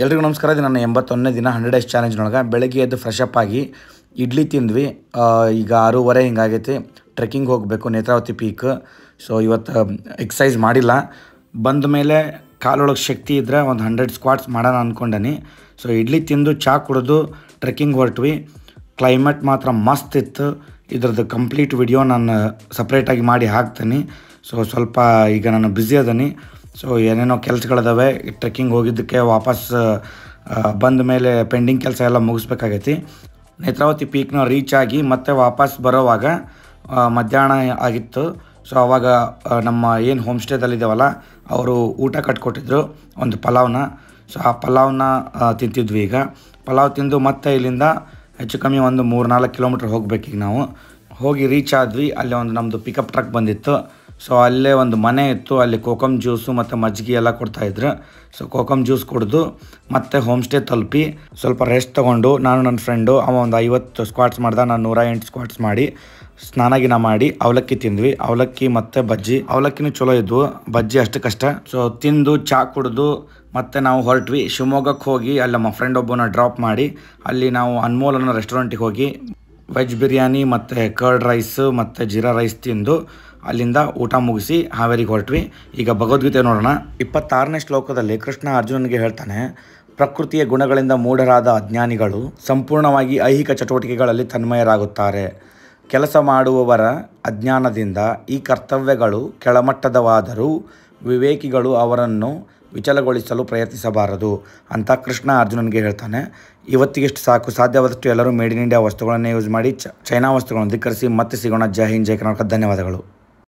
ಎಲ್ರಿಗೂ ನಮಸ್ಕಾರ. ಇದು ನನ್ನ 81ನೇ ದಿನ 100 ಡೇಸ್ ಚಾಲೆಂಜ್ನೊಳಗೆ ಬೆಳಗ್ಗೆ ಎದ್ದು ಫ್ರೆಶ್ ಅಪ್ ಆಗಿ ಇಡ್ಲಿ ತಿಂದ್ವಿ. ಈಗ 6:30 ಹಿಂಗಾಗೈತಿ. ಟ್ರೆಕ್ಕಿಂಗ್ ಹೋಗಬೇಕು ನೇತ್ರಾವತಿ ಪೀಕ್. ಸೊ ಇವತ್ತು ಎಕ್ಸಸೈಸ್ ಮಾಡಿಲ್ಲ. ಬಂದ ಮೇಲೆ ಕಾಲೊಳಗೆ ಶಕ್ತಿ ಇದ್ದರೆ ಒಂದು 100 ಸ್ಕ್ವಾಟ್ಸ್ ಮಾಡೋಣ ಅಂದ್ಕೊಂಡನಿ. ಸೊ ಇಡ್ಲಿ ತಿಂದು ಚಹಾ ಕುಡಿದು ಟ್ರೆಕ್ಕಿಂಗ್ ಹೊರಟ್ವಿ. ಕ್ಲೈಮೇಟ್ ಮಾತ್ರ ಮಸ್ತ್ ಇತ್ತು. ಇದ್ರದ್ದು ಕಂಪ್ಲೀಟ್ ವಿಡಿಯೋ ನಾನು ಸಪ್ರೇಟಾಗಿ ಮಾಡಿ ಹಾಕ್ತೀನಿ. ಸೊ ಸ್ವಲ್ಪ ಈಗ ನಾನು ಬ್ಯುಸಿ ಅದೀನಿ. ಸೊ ಏನೇನೋ ಕೆಲಸಗಳಿದಾವೆ. ಟ್ರೆಕ್ಕಿಂಗ್ ಹೋಗಿದ್ದಕ್ಕೆ ವಾಪಸ್ ಬಂದ ಮೇಲೆ ಪೆಂಡಿಂಗ್ ಕೆಲಸ ಎಲ್ಲ ಮುಗಿಸ್ಬೇಕಾಗೈತಿ. ನೇತ್ರಾವತಿ ಪೀಕ್ನ ರೀಚ್ ಆಗಿ ಮತ್ತೆ ವಾಪಸ್ ಬರೋವಾಗ ಮಧ್ಯಾಹ್ನ ಆಗಿತ್ತು. ಸೊ ಆವಾಗ ನಮ್ಮ ಏನು ಹೋಮ್ ಸ್ಟೇದಲ್ಲಿದ್ದಾವಲ್ಲ ಅವರು ಊಟ ಕಟ್ಕೊಟ್ಟಿದ್ರು ಒಂದು ಪಲಾವ್ನ. ಸೊ ಆ ಪಲಾವ್ನ ತಿಂತಿದ್ವಿ. ಈಗ ಪಲಾವ್ ತಿಂದು ಮತ್ತೆ ಇಲ್ಲಿಂದ ಹೆಚ್ಚು ಕಮ್ಮಿ ಒಂದು 3-4 ಕಿಲೋಮೀಟ್ರ್ ಹೋಗ್ಬೇಕೀಗ ನಾವು. ಹೋಗಿ ರೀಚ್ ಆದ್ವಿ. ಅಲ್ಲಿ ಒಂದು ನಮ್ಮದು ಪಿಕಪ್ ಟ್ರಕ್ ಬಂದಿತ್ತು. ಸೊ ಅಲ್ಲೇ ಒಂದು ಮನೆ ಇತ್ತು. ಅಲ್ಲಿ ಕೋಕಮ್ ಜ್ಯೂಸು ಮತ್ತು ಮಜ್ಜಿಗೆ ಎಲ್ಲ ಕೊಡ್ತಾಯಿದ್ರು. ಸೊ ಕೋಕಮ್ ಜ್ಯೂಸ್ ಕುಡಿದು ಮತ್ತೆ ಹೋಮ್ ಸ್ಟೇ ತಲುಪಿ ಸ್ವಲ್ಪ ರೆಸ್ಟ್ ತೊಗೊಂಡು ನಾನು ನನ್ನ ಫ್ರೆಂಡು ಅವ ಒಂದು 50 ಸ್ಕ್ವಾಟ್ಸ್ ಮಾಡ್ದೆ. ನಾನು 108 ಸ್ಕ್ವಾಟ್ಸ್ ಮಾಡಿ ಸ್ನಾನ ಮಾಡಿ ಅವಲಕ್ಕಿ ತಿಂದ್ವಿ. ಅವಲಕ್ಕಿ ಮತ್ತು ಬಜ್ಜಿ. ಅವಲಕ್ಕಿನೂ ಚಲೋ ಇದ್ವು, ಬಜ್ಜಿ ಅಷ್ಟಕ್ಕಷ್ಟ. ಸೊ ತಿಂದು ಚಹಾ ಕುಡಿದು ಮತ್ತೆ ನಾವು ಹೊರಟ್ವಿ. ಶಿವಮೊಗ್ಗಕ್ಕೆ ಹೋಗಿ ಅಲ್ಲಿ ನಮ್ಮ ಫ್ರೆಂಡ್ ಒಬ್ಬನ ಡ್ರಾಪ್ ಮಾಡಿ ಅಲ್ಲಿ ನಾವು ಅನ್ಮೋಲ್ ಅನ್ನೋ ರೆಸ್ಟೋರೆಂಟಿಗೆ ಹೋಗಿ ವೆಜ್ ಬಿರಿಯಾನಿ ಮತ್ತು ಕರ್ಡ್ ರೈಸು ಮತ್ತು ಜೀರಾ ರೈಸ್ ತಿಂದು ಅಲ್ಲಿಂದ ಊಟ ಮುಗಿಸಿ ಹಾವೇರಿಗೆ ಹೊರಟ್ವಿ. ಈಗ ಭಗವದ್ಗೀತೆ ನೋಡೋಣ. 26ನೇ ಶ್ಲೋಕದಲ್ಲಿ ಕೃಷ್ಣ ಅರ್ಜುನನಿಗೆ ಹೇಳ್ತಾನೆ, ಪ್ರಕೃತಿಯ ಗುಣಗಳಿಂದ ಮೂಢರಾದ ಅಜ್ಞಾನಿಗಳು ಸಂಪೂರ್ಣವಾಗಿ ಐಹಿಕ ಚಟುವಟಿಕೆಗಳಲ್ಲಿ ತನ್ಮಯರಾಗುತ್ತಾರೆ. ಕೆಲಸ ಮಾಡುವವರ ಅಜ್ಞಾನದಿಂದ ಈ ಕರ್ತವ್ಯಗಳು ಕೆಳಮಟ್ಟದವಾದರೂ ವಿವೇಕಿಗಳು ಅವರನ್ನು ವಿಚಲಗೊಳಿಸಲು ಪ್ರಯತ್ನಿಸಬಾರದು ಅಂತ ಕೃಷ್ಣ ಅರ್ಜುನನಿಗೆ ಹೇಳ್ತಾನೆ. ಇವತ್ತಿಗೆಷ್ಟು ಸಾಕು. ಸಾಧ್ಯವಾದಷ್ಟು ಎಲ್ಲರೂ ಮೇಡ್ ಇನ್ ಇಂಡಿಯಾ ವಸ್ತುಗಳನ್ನೇ ಯೂಸ್ ಮಾಡಿ ಚೈನಾ ವಸ್ತುಗಳನ್ನು ಧಿಕ್ಕರಿಸಿ ಮತ್ತೆ ಸಿಗೋಣ. ಜೈ ಹಿಂದ್, ಜೈ ಕರ್ನಾಟಕ. ಧನ್ಯವಾದಗಳು.